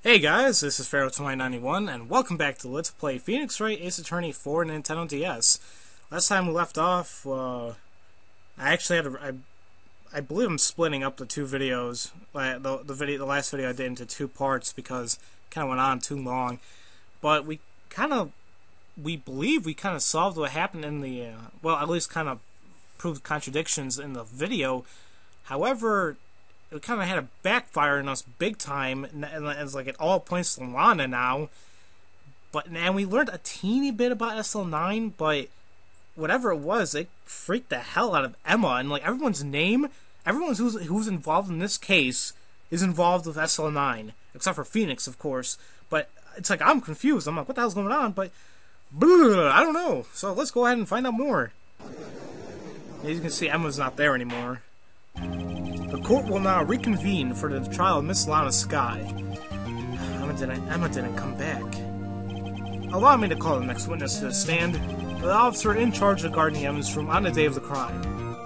Hey guys, this is Pharaoh 2091, and welcome back to Let's Play Phoenix Wright Ace Attorney for Nintendo DS. Last time we left off, I actually had I believe I'm splitting up the two videos. The last video I did into two parts because it kind of went on too long. But we believe we kind of solved what happened in the well, at least kind of proved contradictions in the video. However, it kind of had a backfire on us big time, and it's like it all points to Lana now. And we learned a teeny bit about SL9, but whatever it was, it freaked the hell out of Emma, and like everyone's who's involved in this case is involved with SL9, except for Phoenix, of course. But it's like I'm confused. I'm like, what the hell's going on? But I don't know. So let's go ahead and find out more. As you can see, Emma's not there anymore. The court will now reconvene for the trial of Miss Lana Skye. Emma didn't come back. Allow me to call the next witness to the stand, the officer in charge of guarding the evidence room on the day of the crime.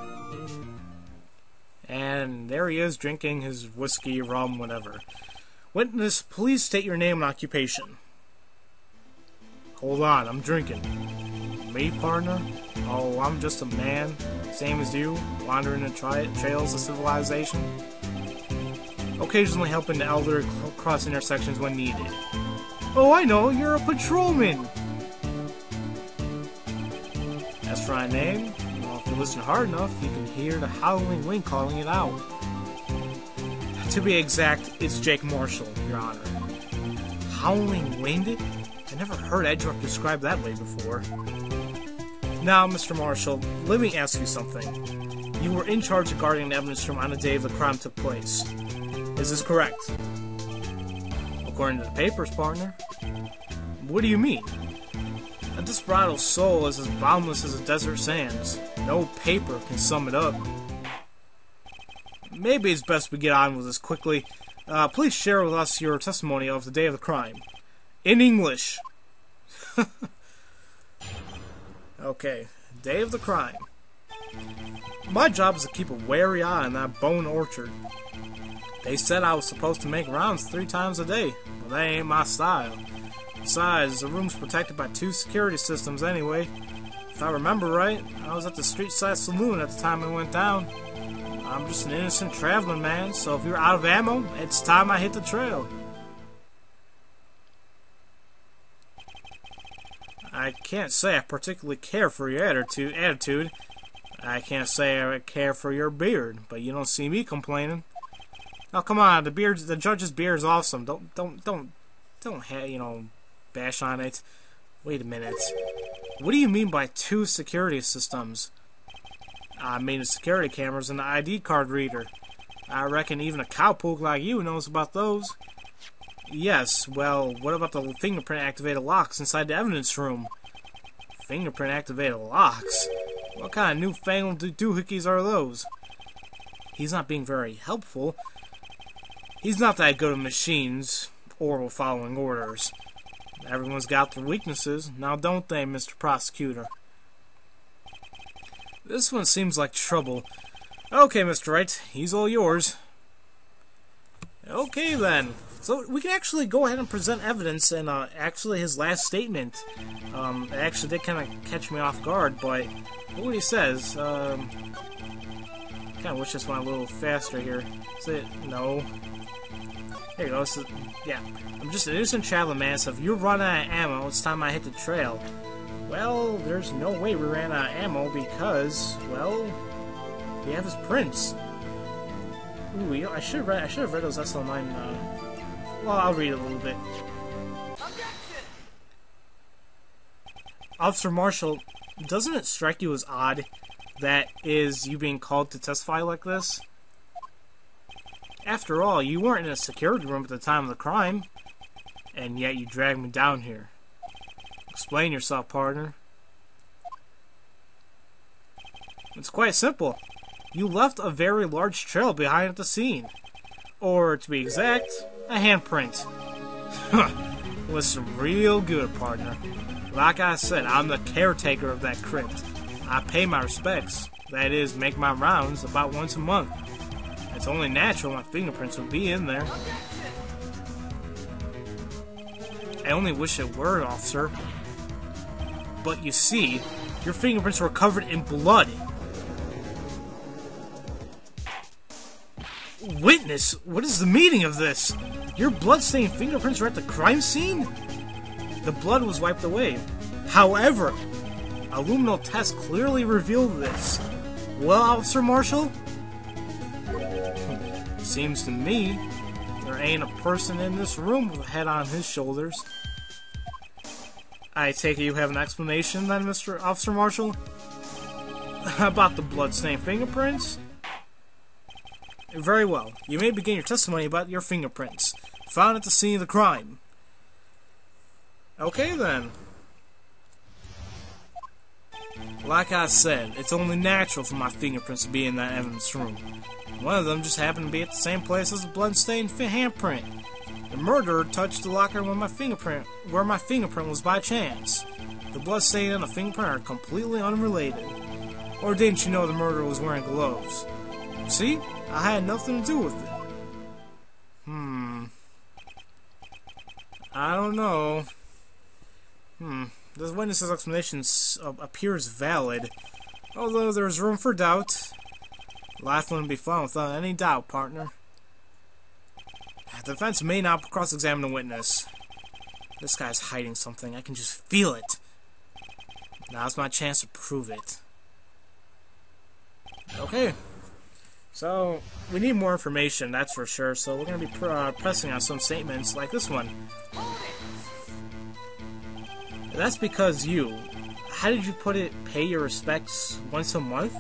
And there he is, drinking his whiskey, rum, whatever. Witness, please state your name and occupation. Hold on, I'm drinking. Me, partner? Oh, I'm just a man, same as you, wandering the trails of civilization. Occasionally helping the elderly cross intersections when needed. Oh, I know, you're a patrolman! As for my name, well, if you listen hard enough, you can hear the howling wind calling it out. To be exact, it's Jake Marshall, Your Honor. Howling wind? I never heard Edgeworth described that way before. Now, Mr. Marshall, let me ask you something. You were in charge of guarding the evidence room on the day the crime took place. Is this correct? According to the papers, partner. What do you mean? A desperado's soul is as boundless as the desert sands. No paper can sum it up. Maybe it's best we get on with this quickly. Please share with us your testimony of the day of the crime. In English. Okay, day of the crime. My job is to keep a wary eye on that bone orchard. They said I was supposed to make rounds 3 times a day, but that ain't my style. Besides, the room's protected by 2 security systems anyway. If I remember right, I was at the street side saloon at the time it went down. I'm just an innocent traveling man, so if you're out of ammo, it's time I hit the trail. I can't say I particularly care for your attitude. I can't say I care for your beard, but you don't see me complaining. Oh, come on, the judge's beard is awesome. Don't bash on it. Wait a minute. What do you mean by 2 security systems? I mean the security cameras and the ID card reader. I reckon even a cowpoke like you knows about those. Yes, well, what about the fingerprint-activated locks inside the evidence room? Fingerprint-activated locks? What kind of newfangled doohickeys are those? He's not being very helpful. He's not that good at machines, or with following orders. Everyone's got their weaknesses, now don't they, Mr. Prosecutor? This one seems like trouble. Okay, Mr. Wright, he's all yours. Okay, then. So we can actually go ahead and present evidence, and actually his last statement, it actually did kind of catch me off guard, but what he says, kind of wish this went a little faster here. No. Here you go. So, yeah. I'm just an innocent traveling man, so if you're running out of ammo, it's time I hit the trail. Well, there's no way we ran out of ammo because, well, we have his prints. Ooh, I should have read those SL9, well, I'll read it a little bit. Officer Marshall, doesn't it strike you as odd that is you being called to testify like this? After all, you weren't in a security room at the time of the crime, and yet you dragged me down here. Explain yourself, partner. It's quite simple. You left a very large trail behind at the scene. Or, to be exact, a handprint. Listen real good, partner. Like I said, I'm the caretaker of that crypt. I pay my respects. That is, make my rounds about once a month. It's only natural my fingerprints would be in there. I only wish it were, officer. But you see, your fingerprints were covered in blood. Witness, what is the meaning of this? Your blood-stained fingerprints were at the crime scene? The blood was wiped away. However, a luminal test clearly revealed this. Well, Officer Marshall? Seems to me there ain't a person in this room with a head on his shoulders. I take it you have an explanation then, Mr. Officer Marshall? About the blood-stained fingerprints? Very well. You may begin your testimony about your fingerprints, found at the scene of the crime. Okay then. Like I said, it's only natural for my fingerprints to be in that evidence room. One of them just happened to be at the same place as the blood-stained handprint. The murderer touched the locker where my fingerprint was by chance. The blood stain and the fingerprint are completely unrelated. Or didn't you know the murderer was wearing gloves? See? I had nothing to do with it. I don't know. This witness's explanation appears valid, although there is room for doubt. Life wouldn't be fun without any doubt, partner. The defense may not cross-examine the witness. This guy's hiding something. I can just feel it. Now's my chance to prove it. Okay. So, we need more information, that's for sure, so we're going to be pressing on some statements like this one. That's because you, how did you put it, pay your respects once a month?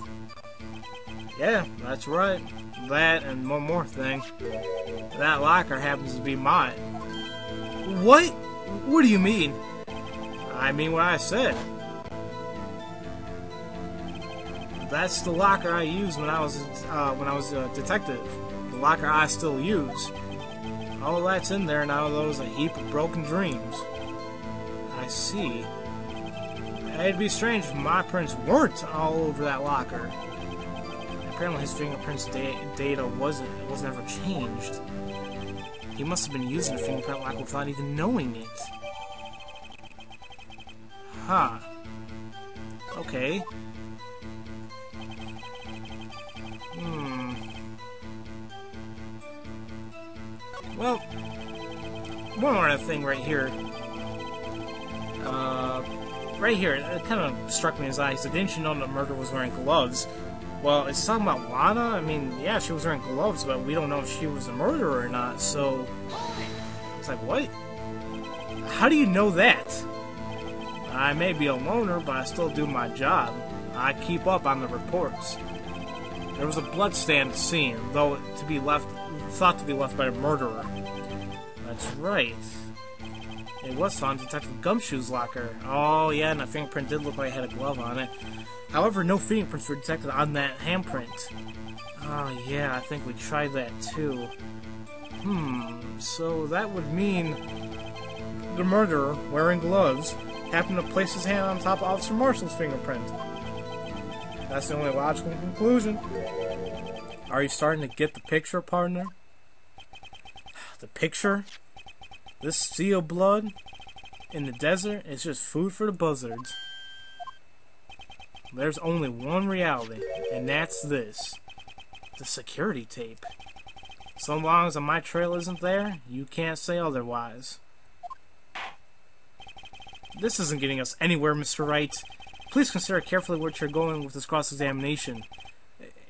Yeah, that's right. That and one more thing. That locker happens to be mine. What? What do you mean? I mean what I said. That's the locker I used when I was a detective. The locker I still use. All that's in there now, though, is a heap of broken dreams. I see. It'd be strange if my prints weren't all over that locker. Apparently his fingerprints data was never changed. He must have been using the fingerprint lock without even knowing it. Huh. Okay. Well, one more thing right here. Right here, it kind of struck me as I said, didn't you know the murderer was wearing gloves? Well, it's talking about Lana. I mean, yeah, she was wearing gloves, but we don't know if she was a murderer or not, so... It's like, what? How do you know that? I may be a loner, but I still do my job. I keep up on the reports. There was a blood stain at the scene, though thought to be left by a murderer. That's right. It was found in Detective Gumshoe's locker. Oh, yeah, and the fingerprint did look like it had a glove on it. However, no fingerprints were detected on that handprint. Oh, yeah, I think we tried that, too. So that would mean the murderer, wearing gloves, happened to place his hand on top of Officer Marshall's fingerprint. That's the only logical conclusion. Are you starting to get the picture, partner? The picture? This sea of blood in the desert is just food for the buzzards. There's only one reality, and that's this. The security tape. So long as my trail isn't there, you can't say otherwise. This isn't getting us anywhere, Mr. Wright. Please consider carefully where you're going with this cross-examination.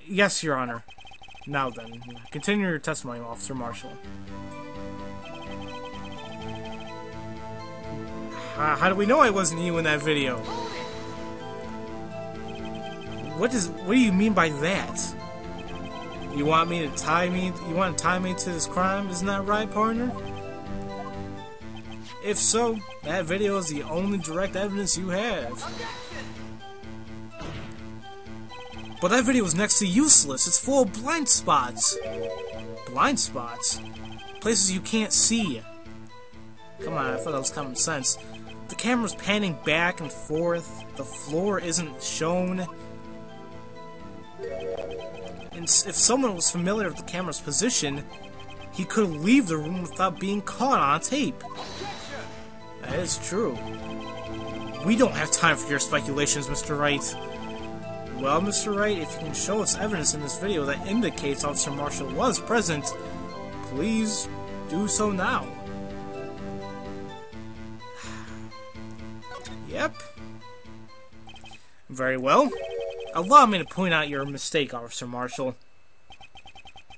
Yes, Your Honor. Now then, continue your testimony, Officer Marshall. How do we know I wasn't you in that video? What do you mean by that? You want to tie me to this crime? Isn't that right, partner? If so, that video is the only direct evidence you have. But that video is next to useless. It's full of blind spots. Blind spots? Places you can't see. Come on, I thought that was common sense. The camera's panning back and forth. The floor isn't shown. And if someone was familiar with the camera's position, he could leave the room without being caught on tape. That is true. We don't have time for your speculations, Mr. Wright. Well, Mr. Wright, if you can show us evidence in this video that indicates Officer Marshall was present, please do so now. Yep. Very well. Allow me to point out your mistake, Officer Marshall.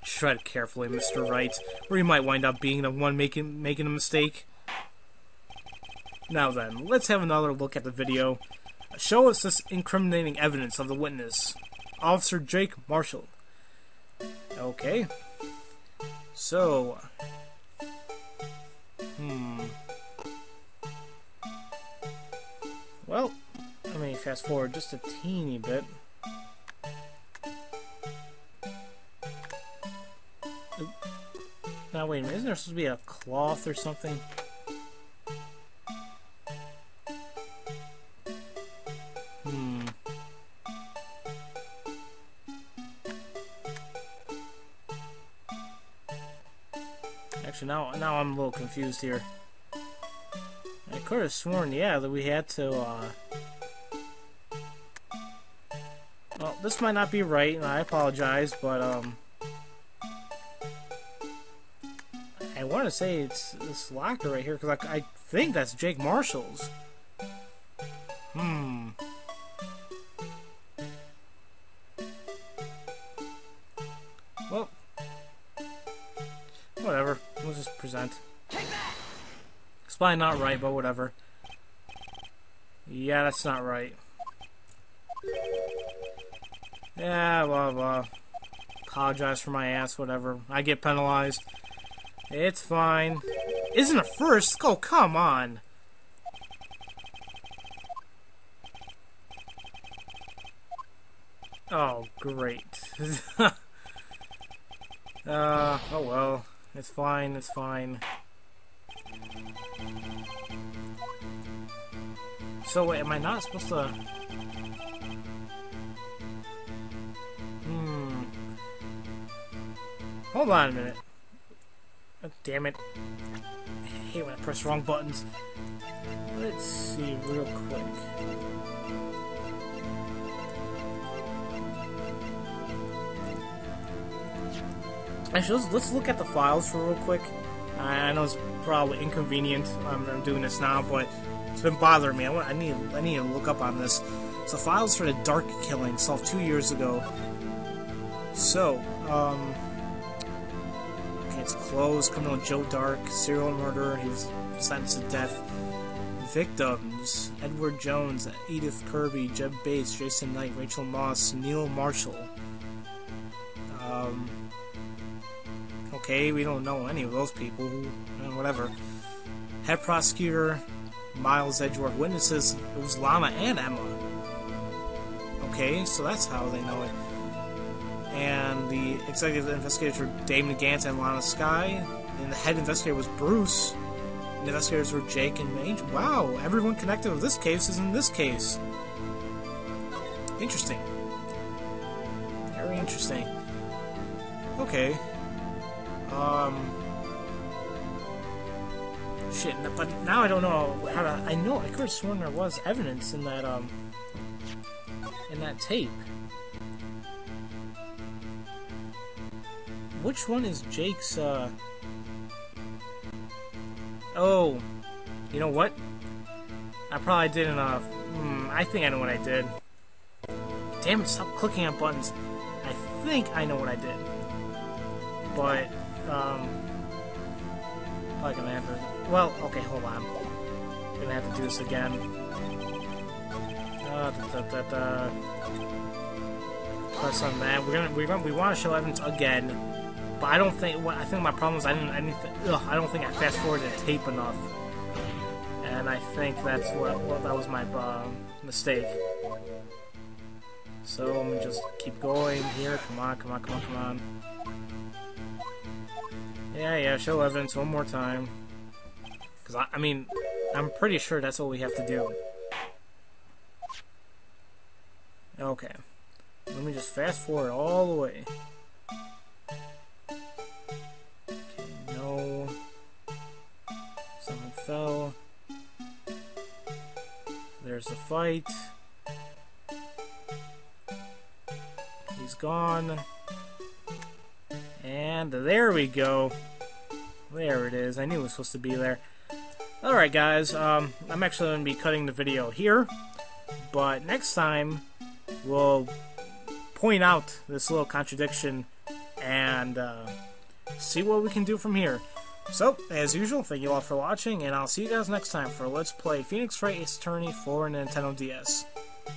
Tread carefully, Mr. Wright, or you might wind up being the one making a mistake. Now then, let's have another look at the video. Show us this incriminating evidence of the witness, Officer Jake Marshall. Okay. So... Well, let me fast forward just a teeny bit. Now wait a minute, isn't there supposed to be a cloth or something? Actually, now I'm a little confused here. I could have sworn, yeah, that we had to, well, this might not be right, and I apologize, but, I want to say it's this locker right here, because I think that's Jake Marshall's. Well, whatever. We'll just present. It's probably not right, but whatever. Yeah, that's not right. Yeah, blah, blah. Apologize for my ass, whatever. I get penalized. It's fine. Isn't a first? Oh, come on. Oh, great. Oh well. It's fine, it's fine. So wait, am I not supposed to... Hold on a minute. Oh, damn it. I hate when I press wrong buttons. Let's see real quick. Actually, let's look at the files for real quick. I know it's probably inconvenient. I'm doing this now, but it's been bothering me. I need to look up on this. So files for the Dark killing solved 2 years ago. So, okay, it's closed. Criminal Joe Dark, serial murderer. He was sentenced to death. Victims: Edward Jones, Edith Kirby, Jeb Bates, Jason Knight, Rachel Moss, Neil Marshall. Okay, we don't know any of those people. Whatever. Head prosecutor, Miles Edgeworth. Witnesses, it was Lana and Emma. Okay, so that's how they know it. And the executive investigators were Dave Nagant and Lana Skye. And the head investigator was Bruce. And the investigators were Jake and Mange. Wow, everyone connected with this case is in this case. Interesting. Very interesting. Okay. Shit, but now I don't know how to... I could have sworn there was evidence in that tape. Which one is Jake's, Oh, you know what? I probably didn't, I think I know what I did. Damn it, stop clicking on buttons. I think I know what I did. But, probably gonna have to... Well, okay, hold on. Gonna have to do this again. Press on that. We want to show evidence again, but I don't think... I think my problem is I don't think I fast forwarded the tape enough, and I think that's what that was my mistake. So let me just keep going here. Come on. Yeah, show evidence one more time. Because, I mean, I'm pretty sure that's what we have to do. Okay. Let me just fast forward all the way. Okay, no. Someone fell. there's the fight. He's gone. And there we go. There it is. I knew it was supposed to be there. Alright guys, I'm actually going to be cutting the video here. But next time, we'll point out this little contradiction and see what we can do from here. So, as usual, thank you all for watching, and I'll see you guys next time for Let's Play Phoenix Wright Ace Attorney for Nintendo DS.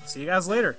See you guys later.